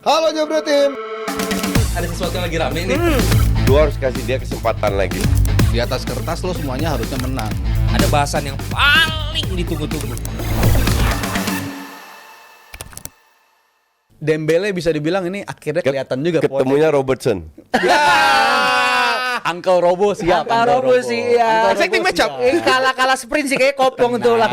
Halo Jebret Tim. Ada sesuatu yang lagi rame nih. Lu harus kasih dia kesempatan lagi. Di atas kertas lo semuanya harusnya menang. Ada bahasan yang paling ditunggu-tunggu. Dembele bisa dibilang ini akhirnya kelihatan juga Ketemunya Robertson. Uncle Robo siap. Uncle Robo sih, ya. Exciting match up. Kalah sprint sih kayak kopong tuh lah.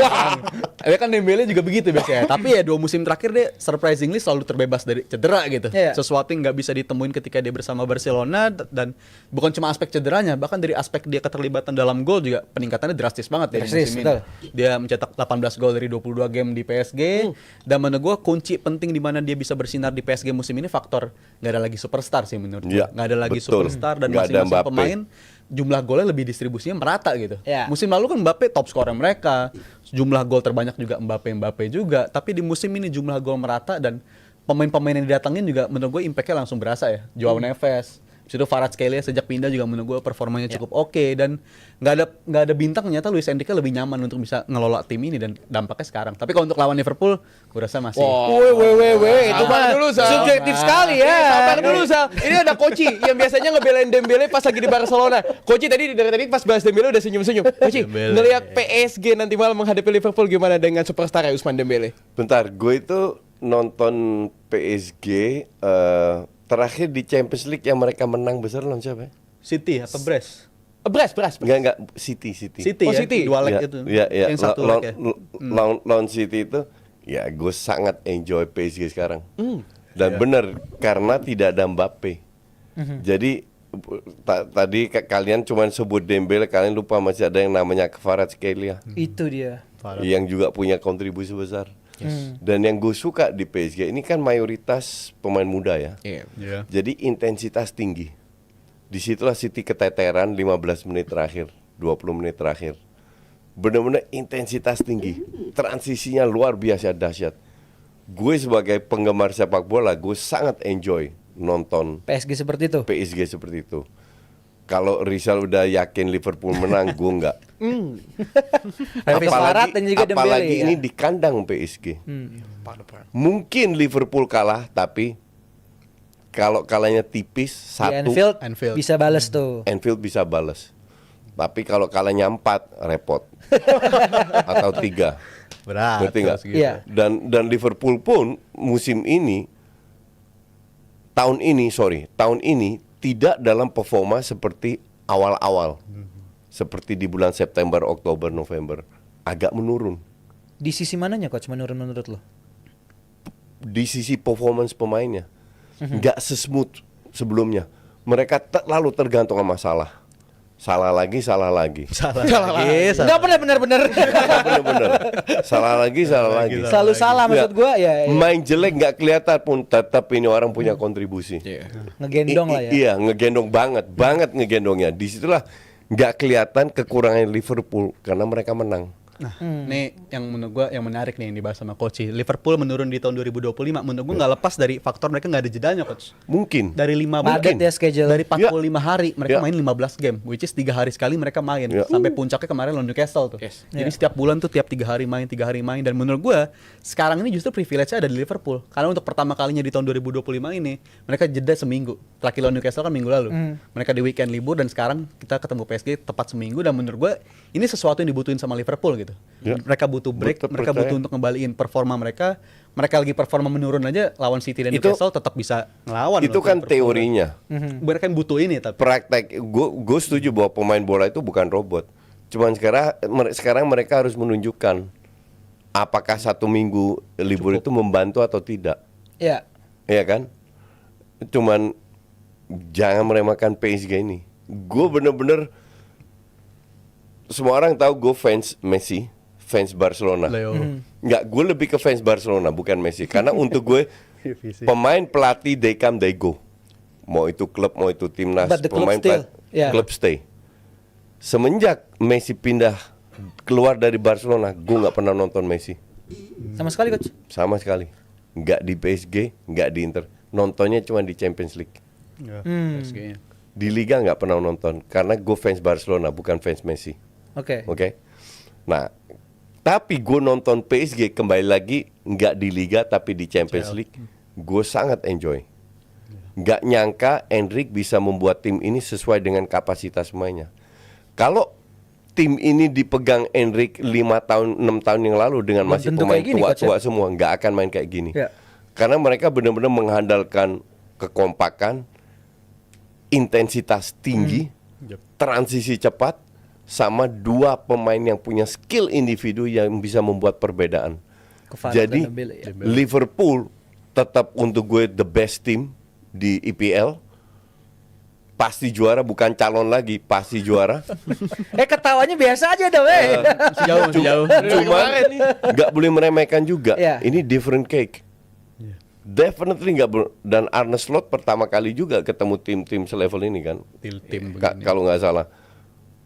Ya kan Dembele juga begitu biasanya. Tapi ya 2 musim terakhir dia surprisingly selalu terbebas dari cedera gitu. Iya. Sesuatu yang nggak bisa ditemuin ketika dia bersama Barcelona, dan bukan cuma aspek cederanya, bahkan dari aspek dia keterlibatan dalam gol juga peningkatannya drastis banget dari Drastis, musim betul. ini. Dia mencetak 18 gol dari 22 game di PSG. Dan menurut gue kunci penting di mana dia bisa bersinar di PSG musim ini faktor nggak ada lagi superstar sih menurut gue. Iya, Nggak ada lagi betul. superstar dan Nggak ada masing-masing Mbappe. pemain jumlah golnya lebih distribusinya merata gitu. Iya. Musim lalu kan Mbappe top scorer mereka, jumlah gol terbanyak juga Mbappe juga. Tapi di musim ini jumlah gol merata dan pemain-pemain yang didatengin juga menurut gue impact-nya langsung berasa ya. Joao Neves, habis itu Kvaratskhelia sejak pindah juga menurut gue performanya cukup oke, dan nggak ada bintang, ternyata Luis Enrique lebih nyaman untuk bisa ngelola tim ini dan dampaknya sekarang. Tapi kalau untuk lawan Liverpool, gue rasa masih. Weh, itu mah dulu, Sal. subjektif sekali ya. Sabar dulu, Sal. Ini ada Koci yang biasanya ngebelain Dembele pas lagi di Barcelona. Koci tadi dari tadi pas bahas Dembele udah senyum-senyum. Koci, Dembele. ngelihat PSG nanti malam menghadapi Liverpool gimana dengan superstar ya Ousmane Dembele? Bentar, gue itu nonton PSG terakhir di Champions League yang mereka menang besar lawan siapa ya? City atau Brest? Beras. Enggak, City. City Oh, ya, City. dua leg Ya, itu. ya. Yang satu leg ya. Lawan City itu, ya gue sangat enjoy PSG sekarang. Dan bener, karena tidak ada Mbappe. Jadi tadi kalian cuma sebut Dembele, kalian lupa masih ada yang namanya Kvaratskhelia, Itu dia. yang juga punya kontribusi besar. Dan yang gue suka di PSG ini kan mayoritas pemain muda ya. Iya. Jadi intensitas tinggi. Disitulah City keteteran 15 menit terakhir, 20 menit terakhir. Benar-benar intensitas tinggi. Transisinya luar biasa dahsyat. Gue sebagai penggemar sepak bola, gue sangat enjoy nonton PSG seperti itu. PSG seperti itu. Kalau Rizal udah yakin Liverpool menang, gue enggak. Barat dan juga Dembele. Apalagi ya. ini di kandang PSG. Mungkin Liverpool kalah, tapi kalau kalahnya tipis Di satu, Anfield. bisa bales tuh. Anfield bisa balas. Tapi kalau kalahnya 4 repot. Atau 3. Berat. Ngerti nggak? terus gitu. Iya. Dan Liverpool pun musim ini, tahun ini tidak dalam performa seperti awal-awal. Seperti di bulan September, Oktober, November. Agak menurun. Di sisi mananya coach menurun menurut lo? Di sisi performance pemainnya nggak sesmooth sebelumnya. Mereka terlalu tergantung sama salah lagi Salah lagi. Enggak pernah benar-benar. bener-bener salah lagi Selalu salah maksud gua ya. main jelek nggak kelihatan pun tetap ini orang punya kontribusi. Ngegendong lah ya. Iya, ngegendong banget ngegendongnya. Disitulah nggak kelihatan kekurangan Liverpool karena mereka menang. Nah, nih yang menurut gua yang menarik nih yang dibahas sama Coach. Liverpool menurun di tahun 2025. Menurut gua nggak lepas dari faktor mereka nggak ada jedanya, Coach. Mungkin Dari 5 Padat ya schedule. dari 45 hari mereka Ya. main 15 game, which is 3 hari sekali mereka main. Ya. Sampai puncaknya kemarin lawan Newcastle tuh. Jadi Ya. setiap bulan tuh tiap 3 hari main dan menurut gua sekarang ini justru privilege-nya ada di Liverpool. Karena untuk pertama kalinya di tahun 2025 ini mereka jeda seminggu. Terakhir lawan Newcastle kan minggu lalu. Mereka di weekend libur dan sekarang kita ketemu PSG tepat seminggu, dan menurut gua ini sesuatu yang dibutuhin sama Liverpool gitu. Ya. Mereka butuh break, Betul, mereka percaya. butuh untuk ngembaliin performa mereka. Mereka lagi performa menurun aja lawan City dan Itu- Newcastle tetap bisa ngelawan. itu loh, kan Liverpool. teorinya. Mereka kan butuh ini tapi Praktek, gue setuju bahwa pemain bola itu bukan robot. Cuman sekarang mereka harus menunjukkan apakah 1 minggu libur itu membantu atau tidak. Ya. Iya kan? Cuman jangan meremehkan PSG ini. Gue bener-bener, semua orang tahu gue fans Messi, fans Barcelona. Leo. Nggak, gue lebih ke fans Barcelona bukan Messi. Karena untuk gue pemain, pelatih, they come they go. Mau itu klub, mau itu timnas, But the club pemain still, yeah. klub stay. Semenjak Messi pindah keluar dari Barcelona, gue nggak pernah nonton Messi Sama sekali coach. sama sekali. Nggak di PSG, nggak di Inter. Nontonnya cuma di Champions League. PSG-nya. Di Liga nggak pernah nonton karena gue fans Barcelona bukan fans Messi. Oke. Oke. Nah, tapi gue nonton PSG kembali lagi nggak di Liga tapi di Champions League gue sangat enjoy. Nggak nyangka Endrick bisa membuat tim ini sesuai dengan kapasitas mainnya. Kalau tim ini dipegang Endrick 5 tahun 6 tahun yang lalu dengan Belum masih tentu pemain kayak gini, Coach, tua-tua semua, nggak akan main kayak gini. Ya. Karena mereka benar-benar mengandalkan kekompakan, intensitas tinggi, transisi cepat, sama dua pemain yang punya skill individu yang bisa membuat perbedaan. Kvarat Jadi dan Dembele, ya. Liverpool tetap untuk gue the best team di EPL. Pasti juara, bukan calon lagi, pasti juara. Ketawanya biasa aja dong, Jauh. Cuma nggak boleh meremehkan juga. Iya. Ini different cake. Definitely nggak dan Arne Slot pertama kali juga ketemu tim-tim selevel ini kan. Tim Kalau nggak salah,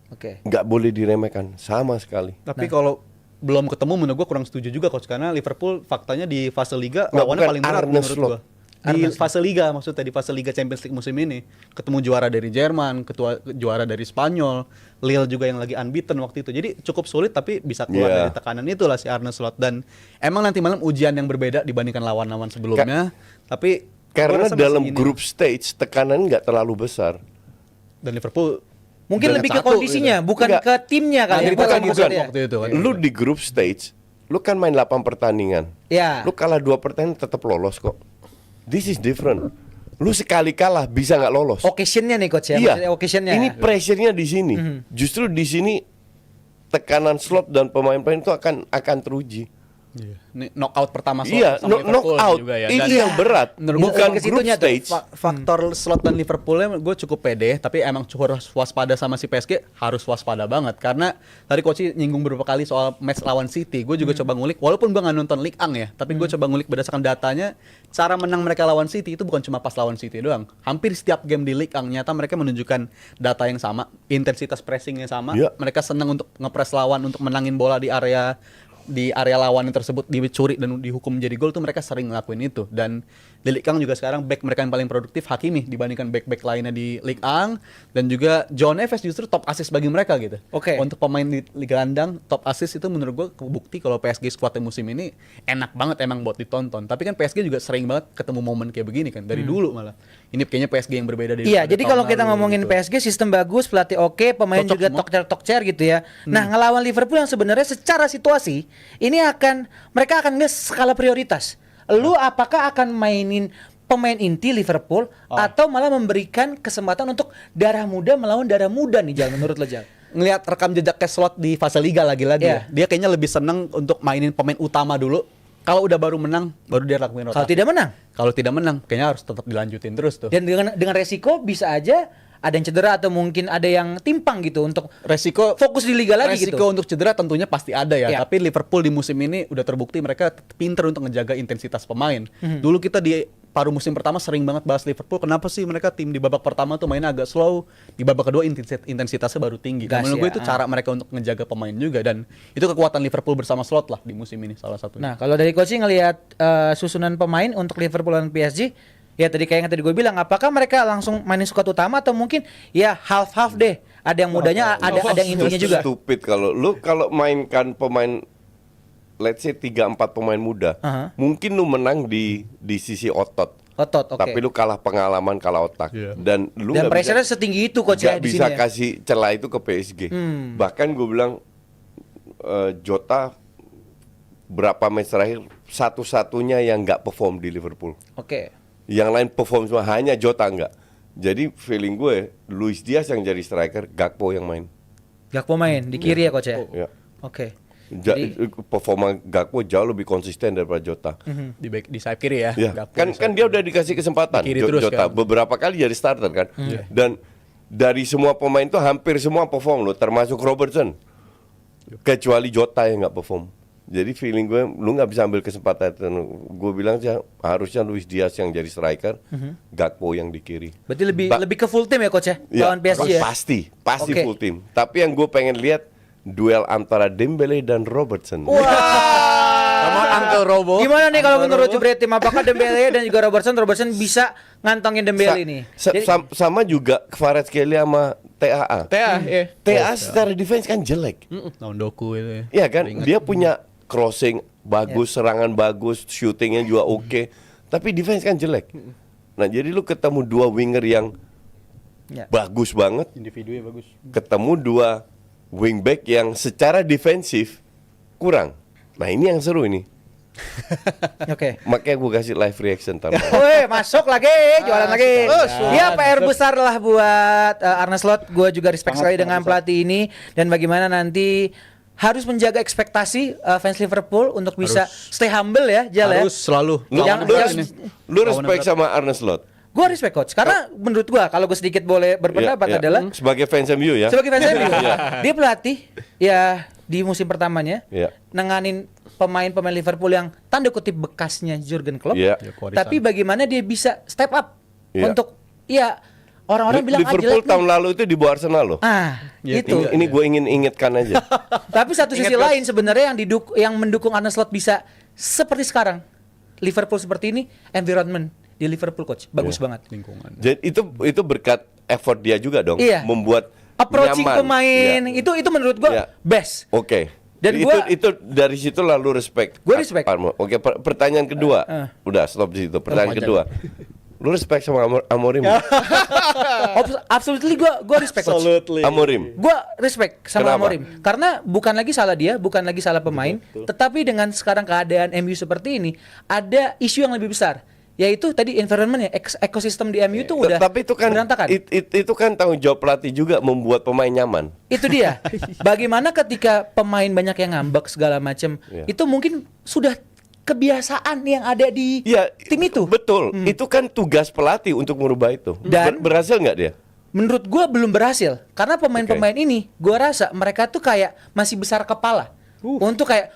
Oke. nggak boleh diremehkan sama sekali. Tapi kalau belum ketemu menurut gue kurang setuju juga coach, karena Liverpool faktanya di fase liga Nggak, lawannya bukan paling berat Arne menurut Slot. gue. Di fase liga, maksudnya di fase liga Champions League musim ini ketemu juara dari Jerman, juara dari Spanyol, Lille juga yang lagi unbeaten waktu itu. Jadi cukup sulit tapi bisa keluar Yeah. dari tekanan itulah si Arne Slot, dan emang nanti malam ujian yang berbeda dibandingkan lawan-lawan sebelumnya. Tapi Karena gua rasa masih dalam ini. group stage tekanan nggak terlalu besar. Dan Liverpool Mungkin berat lebih ke satu kondisinya, gitu. bukan Enggak. ke timnya kali. Nah, ya. itu kan bukan. waktu itu kan. Lu di group stage, lu kan main 8 pertandingan. Ya. Lu kalah 2 pertandingan tetap lolos kok. This is different. Lu sekali kalah bisa nggak lolos. Occasionnya nih coach ya. Iya. Maksudnya occasionnya. Ini pressure-nya di sini. Justru di sini tekanan Slot dan pemain-pemain itu akan teruji. Ini knockout pertama Iya, sama Liverpool knockout juga ya. itu Dan yang berat. menurut gua Bukan ke group situnya tuh, stage. faktor Slot dan Liverpoolnya gue cukup pede, tapi emang harus waspada sama si PSG, harus waspada banget karena tadi coach nyinggung beberapa kali soal match lawan City. Gue juga coba ngulik, walaupun gue nggak nonton Ligue 1 ya, tapi gue coba ngulik berdasarkan datanya, cara menang mereka lawan City itu bukan cuma pas lawan City doang. Hampir setiap game di Ligue 1 nyata mereka menunjukkan data yang sama, intensitas pressingnya sama, Iya. mereka senang untuk ngepres lawan, untuk menangin bola di area lawan yang tersebut dicuri dan dihukum menjadi gol tuh mereka sering ngelakuin itu. Dan di Ligue 1 juga sekarang back mereka yang paling produktif Hakimi dibandingkan back-back lainnya di Ligue 1, dan juga João Neves justru top assist bagi mereka gitu. Oke. Untuk pemain di Liga Andang top assist itu menurut gua kebukti kalau PSG squadnya musim ini enak banget emang buat ditonton. Tapi kan PSG juga sering banget ketemu momen kayak begini kan dari dulu malah. Ini kayaknya PSG yang berbeda dari Iya, jadi kalau kita ngomongin gitu. PSG sistem bagus, pelatih oke, pemain Cocok juga semua. tokcer gitu ya. Nah, ngelawan Liverpool yang sebenarnya secara situasi ini mereka akan nge skala prioritas. Lu apakah akan mainin pemain inti Liverpool atau malah memberikan kesempatan untuk darah muda melawan darah muda nih, Jal, menurut lo, Jal? ngelihat rekam jejak Slot di fase liga lagi-lagi Iya. ya. Dia kayaknya lebih seneng untuk mainin pemain utama dulu. Kalau udah baru menang, baru dia lakuin rotasi. Kalau tidak menang Kalau tidak menang, kayaknya harus tetap dilanjutin terus tuh. dan dengan resiko bisa aja ada yang cedera atau mungkin ada yang timpang gitu untuk Resiko fokus di liga lagi resiko gitu. untuk cedera tentunya pasti ada ya. Iya. Tapi Liverpool di musim ini udah terbukti mereka pinter untuk ngejaga intensitas pemain. Mhm. Dulu kita di paruh musim pertama sering banget bahas Liverpool. Kenapa sih mereka tim di babak pertama tuh mainnya agak slow, di babak kedua intensitasnya baru tinggi. Gas Menurut gue ya, itu cara mereka untuk ngejaga pemain juga, dan itu kekuatan Liverpool bersama Slot lah di musim ini salah satunya. Nah, kalau dari coaching ngelihat susunan pemain untuk Liverpool dan PSG, ya tadi kayak yang tadi gue bilang, apakah mereka langsung mainin squad utama atau mungkin ya half-half deh. Ada yang mudanya, ada yang intinya juga. Stupid kalau mainkan pemain, let's say 3-4 pemain muda, Aha. mungkin lu menang di sisi otot. Otot, oke. Tapi lu kalah pengalaman, kalah otak. Iya. Dan lu Dan nggak bisa- pressure-nya setinggi itu coach ya nggak di bisa sini. Ya. kasih celah itu ke PSG. Bahkan gue bilang Jota berapa match terakhir satu-satunya yang nggak perform di Liverpool. Oke. Yang lain perform semua, hanya Jota nggak. Jadi feeling gue Luis Diaz yang jadi striker, Gakpo yang main. Gakpo main di kiri ya coach ya. Ya. Oke. Ja- Jadi- performa Gakpo jauh lebih konsisten daripada Jota. Di sayap kiri ya. Ya, Gakpo kan di kan sayap dia kiri. udah dikasih kesempatan Di kiri terus Jota kan. beberapa kali jadi starter kan. Dan dari semua pemain itu hampir semua perform loh, termasuk Robertson. Kecuali Jota yang nggak perform. Jadi feeling gue lu nggak bisa ambil kesempatan itu. Gue bilang sih harusnya Luis Diaz yang jadi striker, Gakpo yang di kiri. Berarti lebih Ba- lebih ke full team ya coach ya lawan PSG ya. Pasti Oke. full team. Tapi yang gue pengen lihat duel antara Dembele dan Robertson. Sama Uncle Robo. Gimana nih kalau menurut Jebret tim, apakah Dembele dan juga Robertson bisa ngantongin Dembele ini? Jadi- Sama juga Kvaratskhelia sama TAA. TA, ya. TA secara defense kan jelek. Tahun Doku itu ya. Iya kan? Dia punya crossing bagus, serangan bagus, shootingnya juga oke. tapi defense kan jelek. Nah, jadi lu ketemu dua winger yang Ya. bagus banget, Individunya bagus. ketemu dua wingback yang secara defensif kurang. Nah, ini yang seru ini. Oke. Makanya gue kasih live reaction tambah. Woi, masuk lagi, jualan lagi. Ya, PR besar lah buat Arne Slot. Gue juga respect sekali dengan pelatih ini dan bagaimana nanti harus menjaga ekspektasi fans Liverpool untuk bisa stay humble ya, Jal ya. Harus selalu. Lu, Yang- lu, yang- lu respect sama Arne Slot? Gue respect coach karena menurut gue kalau gue sedikit boleh berpendapat Iya, iya. adalah Sebagai fans MU ya. sebagai fans MU, dia pelatih ya di musim pertamanya Iya. nanganin pemain-pemain Liverpool yang tanda kutip bekasnya Jurgen Klopp. Iya. Ya, kewarisan. Tapi bagaimana dia bisa step up Iya. untuk ya orang-orang bilang Liverpool jelek tahun nih. lalu itu di bawah Arsenal loh. Ya, Itu. Ini gue ingin ingatkan aja. Tapi satu sisi lain sebenarnya yang mendukung Arne Slot bisa seperti sekarang. Liverpool seperti ini, environment di Liverpool coach bagus Iya. banget. Lingkungan. Jadi itu berkat effort dia juga dong. Iya. Membuat Approaching nyaman. pemain Iya. itu menurut gua Iya. best. Oke. Dan itu, gua- itu dari situ lalu respect. Gua respect. Oke, pertanyaan kedua. Udah stop di situ. Pertanyaan kedua. Lu respect sama Amorim? Absolutely gua respect coach. Amorim. Gua respect sama Kenapa? Amorim karena bukan lagi salah dia, bukan lagi salah pemain, tetapi dengan sekarang keadaan MU seperti ini ada isu yang lebih besar, yaitu tadi environment ya, ekosistem di MU itu udah Tapi itu kan berantakan. itu kan tanggung jawab pelatih juga membuat pemain nyaman. Itu dia. Bagaimana ketika pemain banyak yang ngambek segala macam, Iya. itu mungkin sudah kebiasaan yang ada di Iya, tim itu. Betul. Itu kan tugas pelatih untuk merubah itu. Dan- berhasil nggak dia? Menurut gua belum berhasil karena pemain-pemain ini gua rasa mereka tuh kayak masih besar kepala. Untuk kayak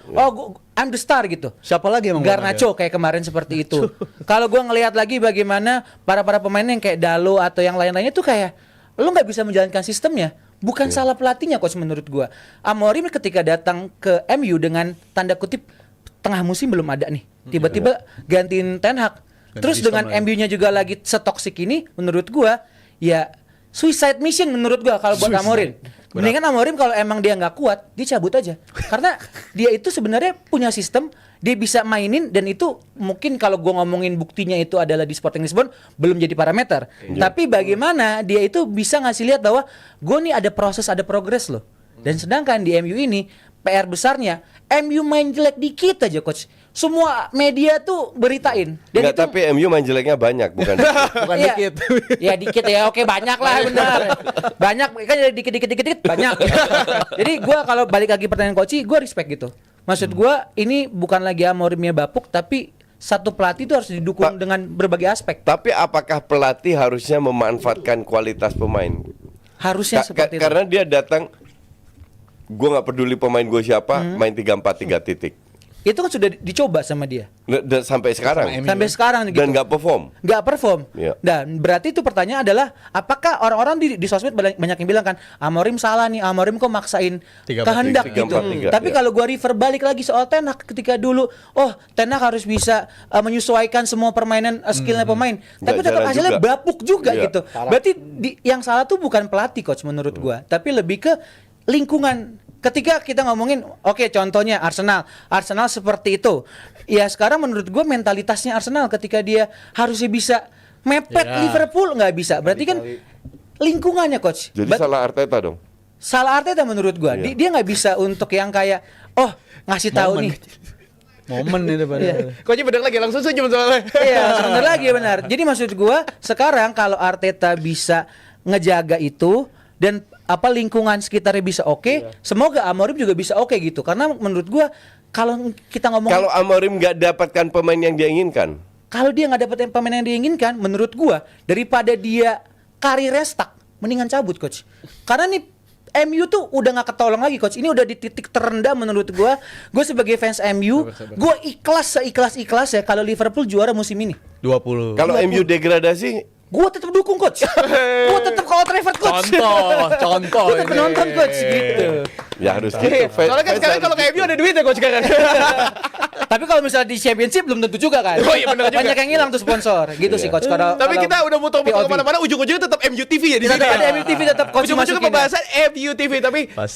I'm the star gitu. Siapa lagi emang Garnacho kayak kemarin seperti itu. Kalau gua ngelihat lagi bagaimana para pemain yang kayak Dalo atau yang lain-lainnya tuh kayak lu nggak bisa menjalankan sistemnya. Bukan salah pelatihnya coach menurut gua. Amorim ketika datang ke MU dengan tanda kutip tengah musim belum ada nih. Tiba-tiba gantiin Ten Hag. Terus sistem dengan lagi. MU-nya juga lagi setoksik ini menurut gua ya suicide mission menurut gua kalau buat Amorim. Mendingan Amorim kalau emang dia nggak kuat, dia cabut aja. Karena dia itu sebenarnya punya sistem, dia bisa mainin dan itu mungkin kalau gua ngomongin buktinya itu adalah di Sporting Lisbon belum jadi parameter. Tapi bagaimana dia itu bisa ngasih lihat bahwa gua nih ada proses, ada progres loh. Dan sedangkan di MU ini PR besarnya MU main jelek dikit aja coach. Semua media tuh beritain. Dan Nggak, tapi MU main jeleknya banyak, bukan dikit. Bukan Iya. dikit. Ya dikit ya, oke banyak lah benar. Banyak kan jadi dikit banyak. Jadi gua kalau balik lagi pertanyaan Koci, gua respect gitu. Maksud gua ini bukan lagi Amorimnya bapuk tapi satu pelatih itu harus didukung dengan berbagai aspek. Tapi apakah pelatih harusnya memanfaatkan kualitas pemain? Harusnya seperti itu. Karena dia datang, gue nggak peduli pemain gue siapa, main 3-4-3 titik. Itu kan sudah dicoba sama dia. Dan sampai sekarang. Sampai sekarang gitu. Dan nggak perform. Nggak perform. Iya. Dan berarti itu pertanyaan adalah apakah orang-orang di sosmed banyak yang bilang kan Amorim salah nih, Amorim kok maksain 3-4-3, kehendak 3-4-3, gitu. Tapi iya. kalau gua refer balik lagi soal Ten Hag ketika dulu, Ten Hag harus bisa menyesuaikan semua permainan skillnya pemain. Tapi tetap jalan hasilnya juga. bapuk juga Iya. gitu. Berarti yang salah tuh bukan pelatih coach menurut gua, tapi lebih ke lingkungan. Ketika kita ngomongin, oke, contohnya Arsenal seperti itu. Ya sekarang menurut gue mentalitasnya Arsenal ketika dia harusnya bisa mepet Ya. Liverpool nggak bisa. Berarti kan lingkungannya coach. Jadi salah Arteta dong. Salah Arteta menurut gue. Iya. Dia nggak bisa untuk yang kayak ngasih tahu Momen. nih. Momen itu pada. Iya. Koci bener lagi langsung senyum soalnya. Iya, sebentar lagi benar. Jadi maksud gua sekarang kalau Arteta bisa ngejaga itu dan lingkungan sekitarnya bisa oke, semoga Amorim juga bisa oke gitu. Karena menurut gua kalau kita ngomong Kalau Amorim nggak dapatkan pemain yang dia inginkan, kalau dia nggak dapetin pemain yang dia inginkan, menurut gua daripada dia karirnya stuck, mendingan cabut coach. Karena nih MU tuh udah nggak ketolong lagi coach. Ini udah di titik terendah menurut gua. Gue sebagai fans MU, gue ikhlas seikhlas ya kalau Liverpool juara musim ini. 20. kalau MU degradasi, Gue tetap dukung coach. Gue tetap kalau Trafford coach. Contoh Gue tetap ini. nonton coach gitu. ya harus gitu. Soalnya kan sekarang kalau ke MU ada duit ya coach sekarang. Tapi kalau misalnya di Championship belum tentu juga kan. Oh iya, bener juga. Banyak yang hilang tuh sponsor. Gitu sih coach. Kalau Tapi kita udah muter-muter POV. kemana-mana, ujung-ujungnya tetap MU TV ya di sini. Tetap ada MU TV tetap coach Ujung-ujungnya masukin ya. pembahasan MU TV tapi Pas.